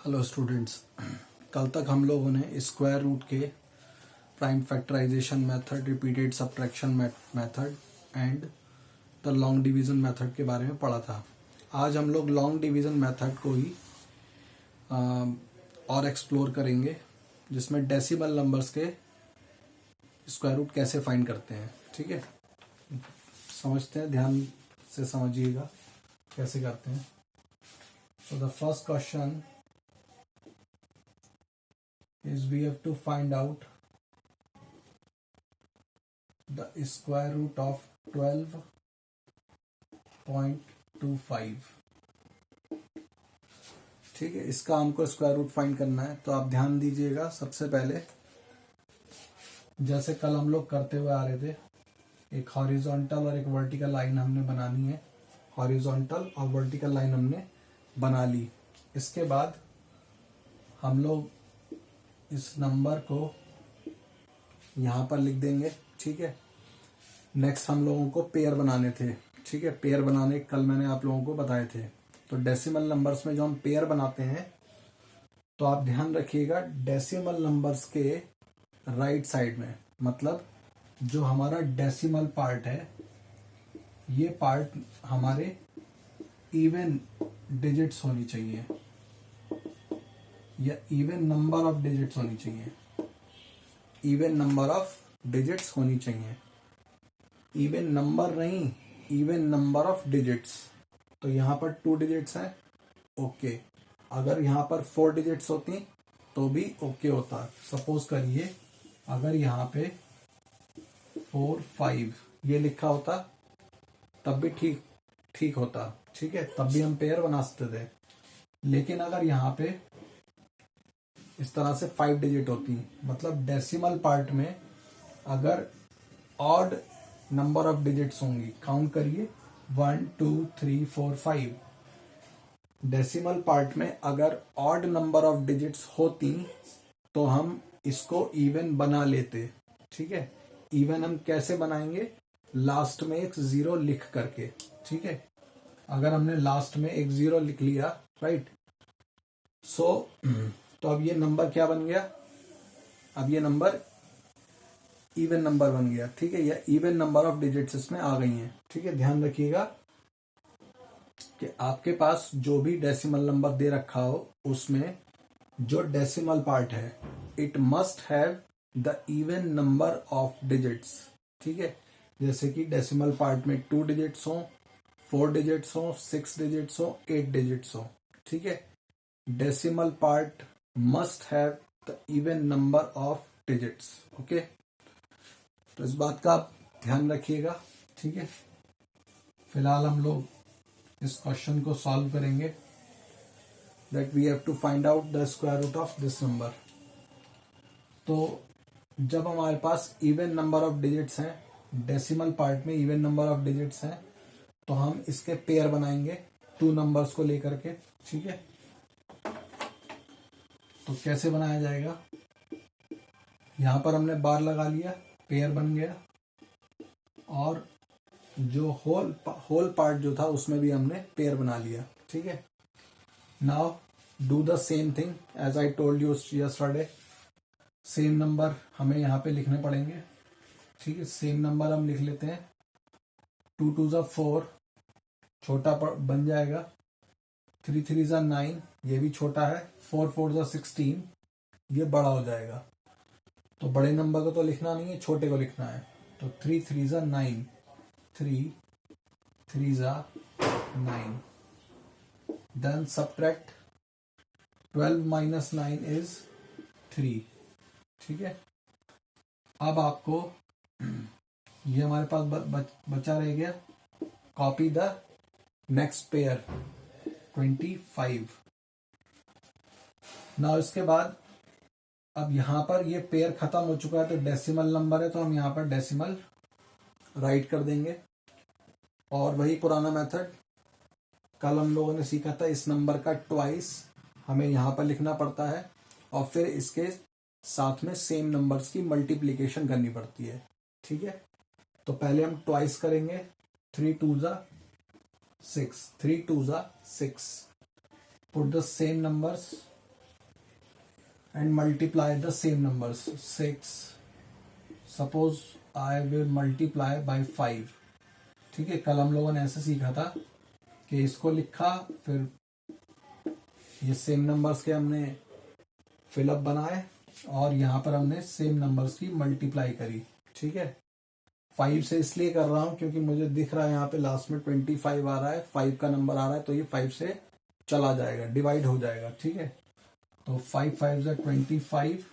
Hello students. कल तक हम लोगों ने स्क्वायर रूट के prime factorisation method, repeated subtraction method and the long division method के बारे में पढ़ा था। आज हम लोग लॉन्ग डिवीजन मेथड को ही और एक्सप्लोर करेंगे, जिसमें डेसिमल नंबर्स के स्क्वायर रूट कैसे फाइंड करते हैं। ठीक है, समझते हैं, ध्यान से समझिएगा कैसे करते हैं। So the first question is we have to find out the square root of 12.25। ठीक है, इसका हमको स्क्वायर रूट फाइंड करना है। तो आप ध्यान दीजिएगा, सबसे पहले जैसे कल हम लोग करते हुए आ रहे थे, एक हॉरिजॉन्टल और एक वर्टिकल लाइन हमने बनानी है। हॉरिजॉन्टल और वर्टिकल लाइन हमने बना ली। इसके बाद हम लोग इस नंबर को यहां पर लिख देंगे। ठीक है, नेक्स्ट हम लोगों को पेयर बनाने थे। ठीक है, पेयर बनाने कल मैंने आप लोगों को बताए थे। तो डेसिमल नंबर्स में जो हम पेयर बनाते हैं, तो आप ध्यान रखिएगा, डेसिमल नंबर्स के राइट साइड में, मतलब जो हमारा डेसिमल पार्ट है, ये पार्ट हमारे इवन डिजिट्स होनी चाहिए या इवन नंबर ऑफ डिजिट्स होनी चाहिए। इवन नंबर ऑफ डिजिट्स होनी चाहिए, इवन नंबर नहीं, इवन नंबर ऑफ डिजिट्स। तो यहां पर 2 डिजिट्स हैं, ओके। अगर यहां पर 4 डिजिट्स होती तो भी ओके होता। सपोज करिए अगर यहां पे 4 5 ये लिखा होता तब भी ठीक होता। ठीक है, तब भी हम पेयर बना सकते थे। लेकिन अगर यहां पे इस तरह से 5 डिजिट होती, मतलब डेसिमल पार्ट में अगर ऑड नंबर ऑफ डिजिट्स होंगी, काउंट करिए 1 2 3 4 5। डेसिमल पार्ट में अगर ऑड नंबर ऑफ डिजिट्स होती तो हम इसको इवन बना लेते। ठीक है, इवन हम कैसे बनाएंगे? लास्ट में एक 0 लिख करके। ठीक है, अगर हमने लास्ट में एक 0 लिख लिया, राइट, सो तो अब ये नंबर क्या बन गया? अब ये नंबर इवन नंबर बन गया। ठीक है, या इवन नंबर ऑफ डिजिट्स इसमें आ गई हैं। ठीक है, ध्यान रखिएगा कि आपके पास जो भी डेसिमल नंबर दे रखा हो, उसमें जो डेसिमल पार्ट है, it must have the even number of digits. ठीक है, जैसे कि डेसिमल पार्ट में 2 डिजिट्स हो, 4 डिजिट्स हो, 6 डिजिट्स हो, 8 डिजिट्स हो। ठीक है, decimal part must have the even number of digits। Okay, तो इस बात का आप ध्यान रखिएगा। ठीक है, फिलहाल हम लोग इस क्वेश्चन को सॉल्व करेंगे, that we have to find out the square root of this number. तो जब हमारे पास इवन नंबर ऑफ डिजिट्स हैं, डेसिमल पार्ट में इवन नंबर ऑफ डिजिट्स हैं, तो हम इसके पेयर बनाएंगे 2 नंबर्स को लेकर के। ठीक है, तो कैसे बनाया जाएगा? यहां पर हमने बार लगा लिया, पेयर बन गया, और जो होल पार्ट जो था उसमें भी हमने पेयर बना लिया। ठीक है, now do the same thing as I told you yesterday. Same number हमें यहां पे लिखने पड़ेंगे। ठीक है, सेम नंबर हम लिख लेते हैं। 2 2 ज़ा 4 छोटा बन जाएगा, 3 3 ज़ा 9 ये भी छोटा है, 4 4 ज़ा 16 ये बड़ा हो जाएगा। तो बड़े नंबर को तो लिखना नहीं है, छोटे को लिखना है। तो 3 3 ज़ा 9, 3 3 ज़ा 9। Then subtract 12 minus 9 is 3। ठीक है, अब आपको ये हमारे पास बचा रह गया, कॉपी द नेक्स्ट पेयर 25। ना इसके बाद अब यहां पर ये पेयर खत्म हो चुका है, तो डेसिमल नंबर है, तो हम यहां पर डेसिमल राइट कर देंगे। और वही पुराना मेथड कल हम लोगों ने सीखा था, इस नंबर का ट्वाइस हमें यहां पर लिखना पड़ता है, और फिर इसके साथ में सेम नंबर्स की मल्टीप्लीकेशन करनी पड़ती है। ठीक है, तो पहले हम ट्वाइस करेंगे, 3 2 ज़ा 6, 3 2 ज़ा 6। Put the same numbers and multiply the same numbers. 6, suppose I will multiply by 5. ठीक है, कल हम लोगों ने ऐसे सीखा था कि इसको लिखा, फिर ये सेम नंबर्स के हमने फिलअप बनाए और यहां पर हमने सेम नंबर्स की मल्टीप्लाई करी. ठीक है, 5 से इसलिए कर रहा हूं क्योंकि मुझे दिख रहा है यहाँ पे लास्ट में 25 आ रहा है, 5 का नंबर आ रहा है, तो ये 5 से चला जाएगा, डिवाइड हो जाएगा. ठीक है, तो 5 5 is 25,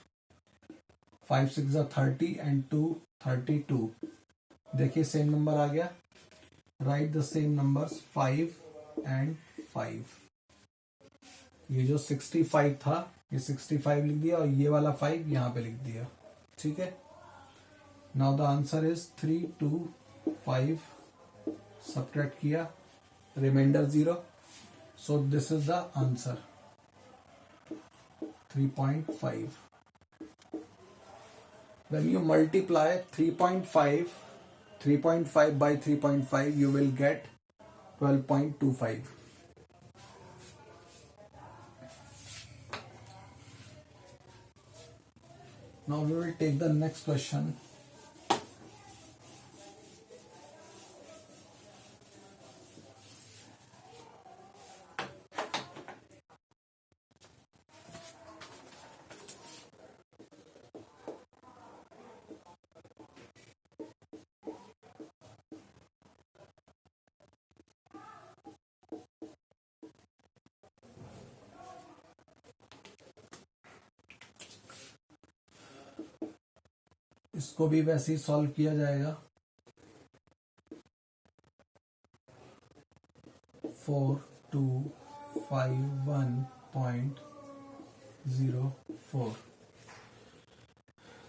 5 6 is 30 एंड 2 32. देखिए सेम नंबर आ गया. Right the same numbers 5 and 5. ये जो 65 था ये 65 लिख दिया और ये वाला 5 यहां पे लिख दिया. ठीक है, now the answer is 3 2 5. Subtract किया, remainder 0, so this is the answer 3.5. when you multiply 3.5 by 3.5 you will get 12.25. now we will take the next question. इसको भी वैसे ही सॉल्व किया जाएगा. 4251.04.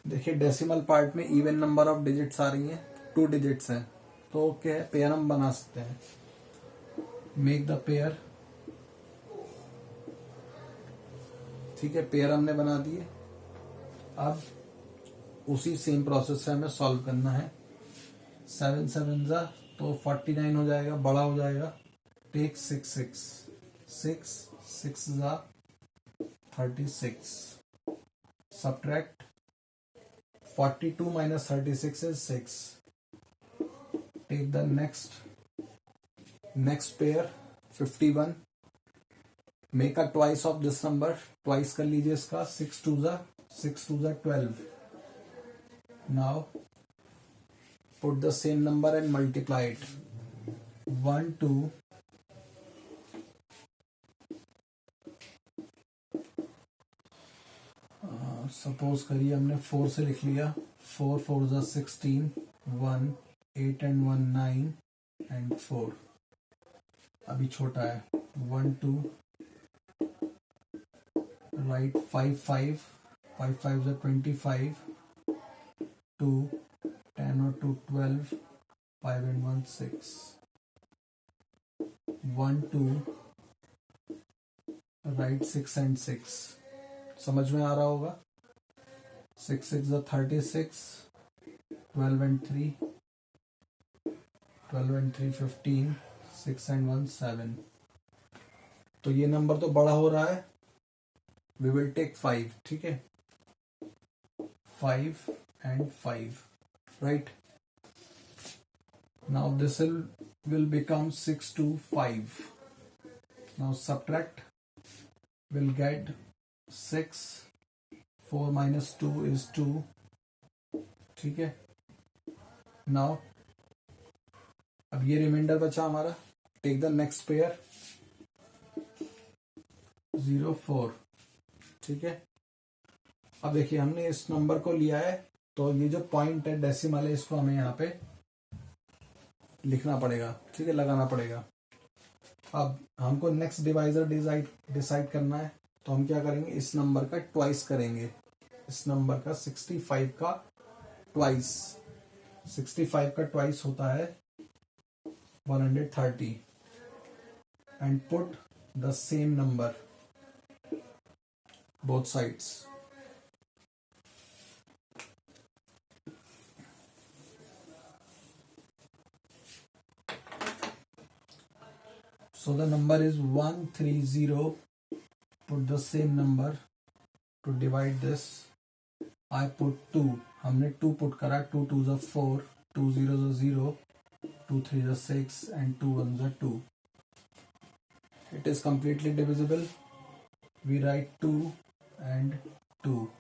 देखिए डेसिमल पार्ट में इवन नंबर ऑफ डिजिट्स आ रही हैं, 2 डिजिट्स हैं, तो क्या है, पेयर हम बना सकते हैं. Make the pair. ठीक है, पेयर हमने बना दिए. अब उसी सेम प्रोसेस से हमें सॉल्व करना है. 7 7 जा तो 49 हो जाएगा, बड़ा हो जाएगा. टेक 6 6 जा 36. Subtract 42 minus 36 is 6. Take the next pair 51. Make a twice of this number. Twice कर लीजिए इसका. 6 2 जा 12. Now put the same number and multiply it. 1 2 suppose करिए हमने 4 से लिख लिया. 4 4 जा 16, 1 8 and 1 9 and 4. अभी छोटा है. 1 2 राइट 5 5 5 5 जा 25, 2 10 और 2 12, 5 and 1 6. 1 2 right 6 and 6. समझ में आ रहा होगा. 6 6 is 36, 12 and 3, 12 and 3 15, 6 and 1 7. तो ये नंबर तो बड़ा हो रहा है. We will take 5. ठीक है, 5 and 5. Right, now this will become 6 to 5. now subtract, will get 6. 4 minus 2 is 2. ठीक है, नाउ अब ये रिमाइंडर बचा हमारा. Take the next pair 0 4. ठीक है, अब देखिए हमने इस नंबर को लिया है, तो ये जो पॉइंट है डेसिमल है, इसको हमें यहाँ पे लिखना पड़ेगा. ठीक है, लगाना पड़ेगा. अब हमको नेक्स्ट डिवाइजर डिसाइड करना है, तो हम क्या करेंगे, इस नंबर का ट्वाइस करेंगे. इस नंबर का 65 का ट्वाइस. 65 का ट्वाइस होता है 130. And put the same number both sides. So the number is 130. Put the same number to divide this I put 2, हमने 2 पुट करा, 2 2 ज़ा 4, 2 0 ज़ा 0, 2 3 ज़ा 6 and 2 1 ज़ा 2. It is completely divisible. We write 2 and 2,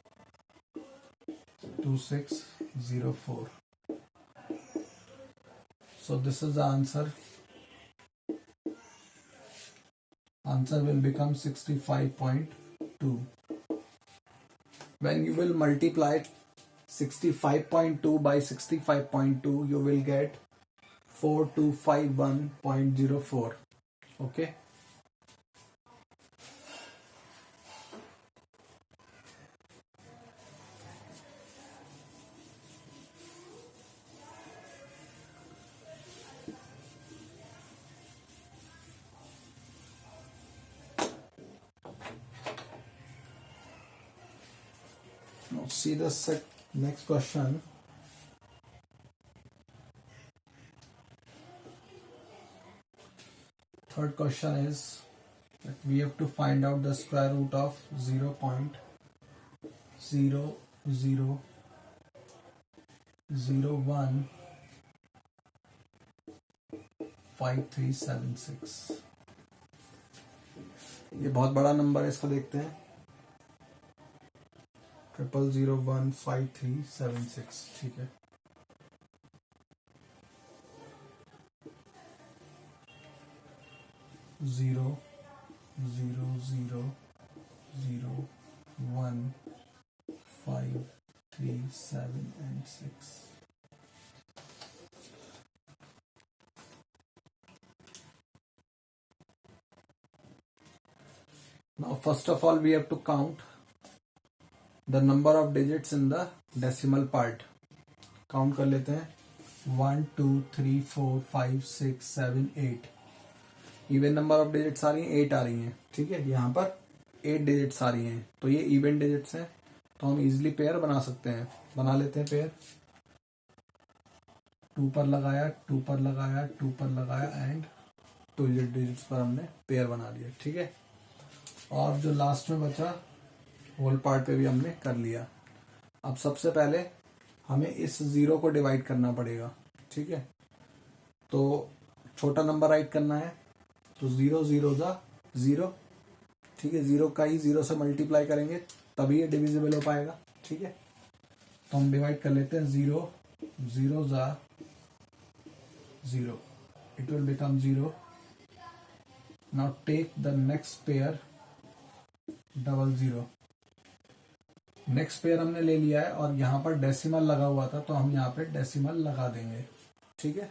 2604. So this is the answer. Answer will become 65.2. When you will multiply 65.2 by 65.2, you will get 4251.04. Okay. Now see the next question. Third question is that we have to find out the square root of 0.00015376. ये बहुत बड़ा number है, इसको देखते हैं. 00015376. ठीक है. Zero, 153 7 and 6. Now first of all we have to count the number of digits in the decimal part. Count कर लेते हैं. 1 2 3 4 5 6 7 8. इवन नंबर ऑफ डिजिट्स आ रही हैं, 8 आ रही हैं. ठीक है, यहाँ पर 8 डिजिट्स आ रही हैं, तो ये इवन डिजिट्स हैं, तो हम इजिली पेयर बना सकते हैं. बना लेते हैं पेयर. 2 पर लगाया, 2 पर लगाया, 2 पर लगाया एंड 2 डिजिट्स पर हमने पेयर बना लिया. ठीक है, और जो लास्ट में बचा होल पार्ट पे भी हमने कर लिया. अब सबसे पहले हमें इस 0 को डिवाइड करना पड़ेगा. ठीक है, तो छोटा नंबर राइट करना है, तो 0 0 ज़ा 0. ठीक है, 0 का ही 0 से मल्टीप्लाई करेंगे तभी ये डिविजिबल हो पाएगा. ठीक है, तो हम डिवाइड कर लेते हैं. 0 0 ज़ा 0, it will become 0. Now take the next pair 00. Next pair हमने ले लिया है और यहाँ पर डेसिमल लगा हुआ था, तो हम यहाँ पे डेसिमल लगा देंगे. ठीक है,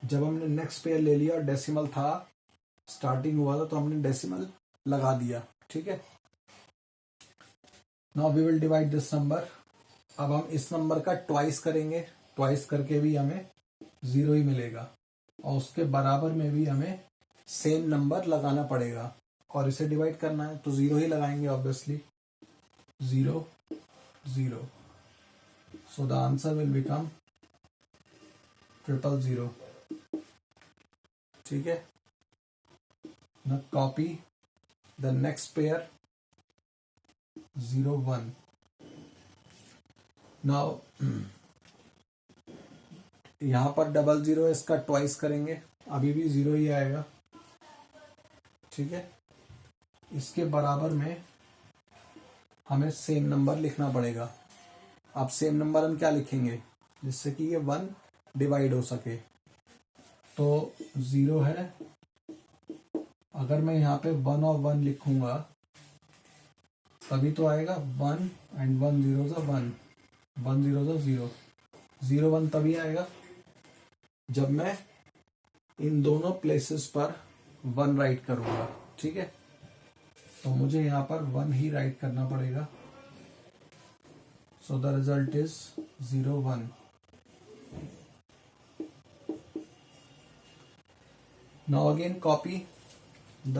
जब हमने नेक्स्ट पेयर ले लिया और डेसिमल था, स्टार्टिंग हुआ था, तो हमने डेसिमल लगा दिया. ठीक है, now we will divide this number. अब हम इस नंबर का ट्वाइस करेंगे, ट्वाइस करके भी हमें 0 ही मिलेगा, और उसके बराबर में भी हमें सेम नंबर लगाना पड़ेगा, और इसे डिवाइड करना है तो 0 ही लगाएंगे obviously. 0 0. So the answer will become 000. ठीक है, now copy the next pair 0 1. now यहां पर 00 है, इसका ट्वाइस करेंगे, अभी भी 0 ही आएगा. ठीक है, इसके बराबर में हमें सेम नंबर लिखना पड़ेगा. अब सेम नंबर हम क्या लिखेंगे जिससे कि ये 1 डिवाइड हो सके. तो 0 है, अगर मैं यहाँ पे 1 और 1 लिखूंगा तभी तो आएगा. 1 एंड 1 0 ज़ा 1, 1 0 ज़ा 0, 0 1 तभी आएगा जब मैं इन दोनों प्लेसेस पर 1 राइट करूंगा. ठीक है, तो मुझे यहाँ पर 1 ही राइट करना पड़ेगा. So the result is 0 1. Now again copy the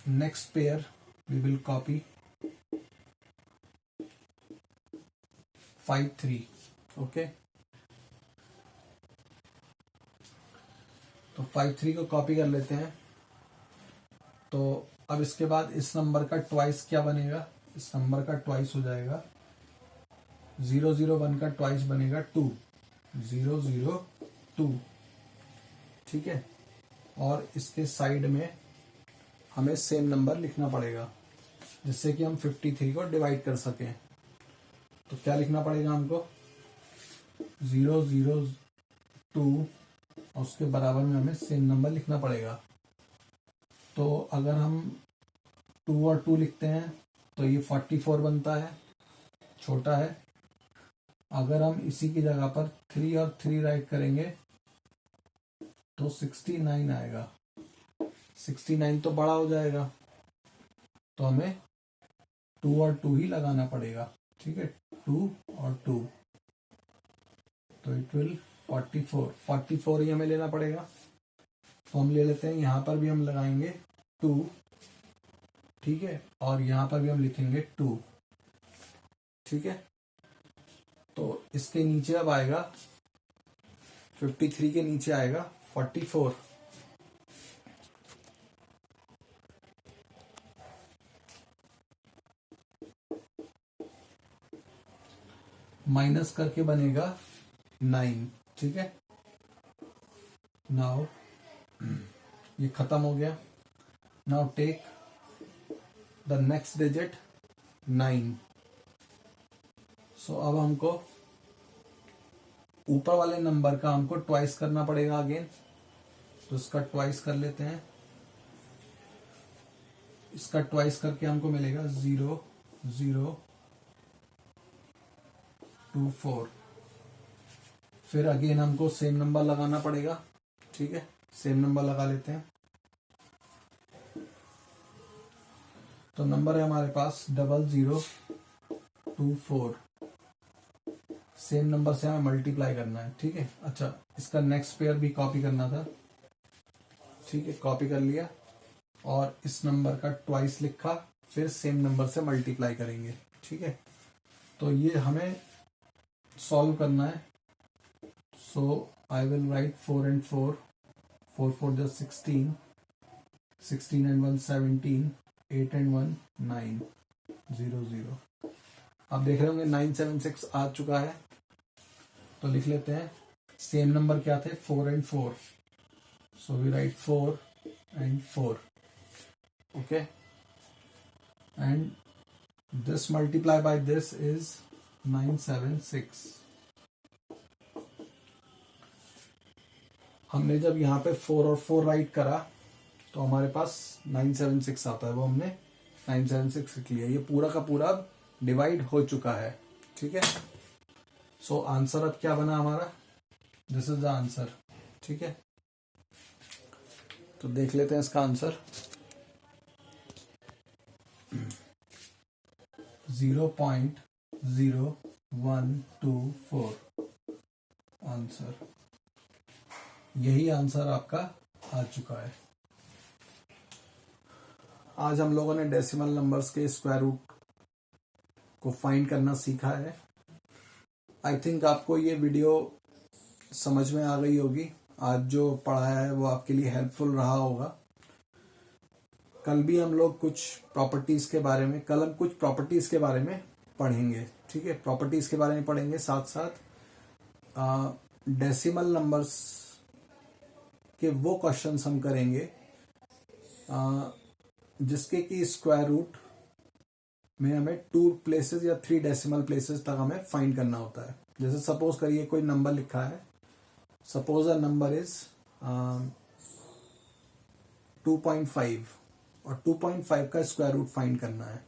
next pair. We will copy 5 3. Okay, तो 5 3 को कॉपी कर लेते हैं. तो अब इसके बाद इस नंबर का ट्वाइस क्या बनेगा, इस नंबर का ट्वाइस हो जाएगा 001 का ट्वाइस बनेगा 2, 002, ठीक है। और इसके साइड में हमें सेम नंबर लिखना पड़ेगा जिससे कि हम 53 को डिवाइड कर सकें। तो क्या लिखना पड़ेगा हमको, 002 और उसके बराबर में हमें सेम नंबर लिखना पड़ेगा। तो अगर हम 2 और 2 लिखते हैं तो ये 44 बनता है, छोटा है। अगर हम इसी की जगह पर 3 और 3 राइट करेंगे तो 69 आएगा, 69 तो बड़ा हो जाएगा, तो हमें 2 और 2 ही लगाना पड़ेगा, ठीक है। 2 और 2 तो इट विल 44 ही हमें लेना पड़ेगा। तो हम ले लेते हैं, यहां पर भी हम लगाएंगे 2, ठीक है, और यहां पर भी हम लिखेंगे 2, ठीक है। तो इसके नीचे अब आएगा 53 के नीचे आएगा 44, माइनस करके बनेगा 9, ठीक है। नाउ ये खत्म हो गया। Now take the next digit 9। So अब हमको ऊपर वाले नंबर का हमको ट्वाइस करना पड़ेगा अगेन, तो इसका ट्वाइस कर लेते हैं। इसका ट्वाइस करके हमको मिलेगा 0024। फिर अगेन हमको सेम नंबर लगाना पड़ेगा, ठीक है। सेम नंबर लगा लेते हैं। तो नंबर है हमारे पास 0024। सेम नंबर से हमें मल्टीप्लाई करना है, ठीक है। अच्छा, इसका नेक्स्ट पेयर भी कॉपी करना था, ठीक है, कॉपी कर लिया और इस नंबर का ट्वाइस लिखा, फिर सेम नंबर से मल्टीप्लाई करेंगे, ठीक है। तो ये हमें सॉल्व करना है। सो I will write 4 and 4, 4 4 just 16, 16 and 1 17, 8 and 1 9, 0 0। आप देख रहे होंगे 976 आ चुका है। तो लिख लेते हैं, सेम नंबर क्या थे, 4 and 4, so we write 4 and 4, okay. And this multiply by this is 976। हमने जब यहाँ पे 4 और 4 राइट करा तो हमारे पास 976 आता है, वो हमने 976 लिख लिया। ये पूरा का पूरा अब डिवाइड हो चुका है, ठीक है। सो आंसर अब क्या बना हमारा, दिस इज द आंसर, ठीक है। तो देख लेते हैं इसका आंसर, 0.0124 आंसर। यही आंसर आपका आ चुका है। आज हम लोगों ने डेसिमल नंबर्स के स्क्वायर रूट को फाइंड करना सीखा है। आई थिंक आपको ये वीडियो समझ में आ गई होगी। आज जो पढ़ाया है वो आपके लिए हेल्पफुल रहा होगा। कल भी हम लोग कुछ प्रॉपर्टीज के बारे में पढ़ेंगे, ठीक है। प्रॉपर्टीज के बारे में पढ़ेंगे, साथ साथ डेसिमल नंबर्स के वो क्वेश्चंस हम करेंगे जिसके कि स्क्वायर रूट में हमें 2 प्लेसेस या 3 डेसिमल प्लेसेस तक हमें फाइंड करना होता है। जैसे सपोज करिए कोई नंबर लिखा है, सपोज अ नंबर इज 2.5 और 2.5 का स्क्वायर रूट फाइंड करना है।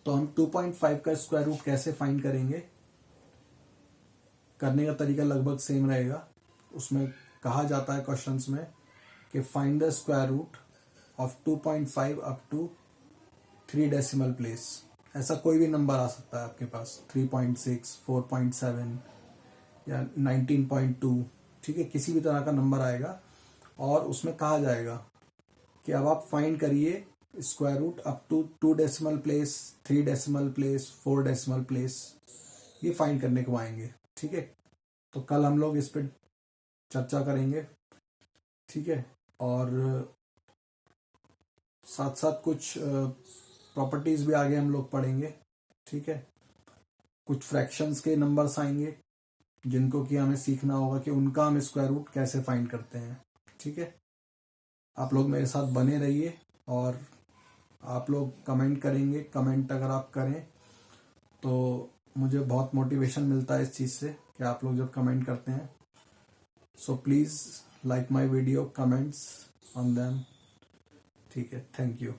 तो हम 2.5 का स्क्वायर रूट कैसे फाइंड करेंगे, करने का तरीका लगभग सेम रहेगा। उसमें कहा जाता है क्वेश्चंस में कि find the square root of 2.5 up to 3 decimal place. ऐसा कोई भी नंबर आ सकता है आपके पास, 3.6, 4.7 या 19.2, ठीक है। किसी भी तरह का नंबर आएगा और उसमें कहा जाएगा कि अब आप फाइंड करिए square root up to 2 decimal place, 3 decimal place, 4 decimal place, ये फाइंड करने को आएंगे, ठीक है। तो कल हम लोग इस पर चर्चा करेंगे, ठीक है। और साथ साथ कुछ प्रॉपर्टीज भी आगे हम लोग पढ़ेंगे, ठीक है। कुछ फ्रैक्शंस के नंबर्स आएंगे जिनको कि हमें सीखना होगा कि उनका हम स्क्वायर रूट कैसे फाइंड करते हैं, ठीक है। आप लोग मेरे साथ बने रहिए और आप लोग कमेंट करेंगे। कमेंट अगर आप करें तो मुझे बहुत मोटिवेशन मिलता है इस चीज़ से कि आप लोग जब कमेंट करते हैं। So please like my video, comments on them, ठीक है। Thank you.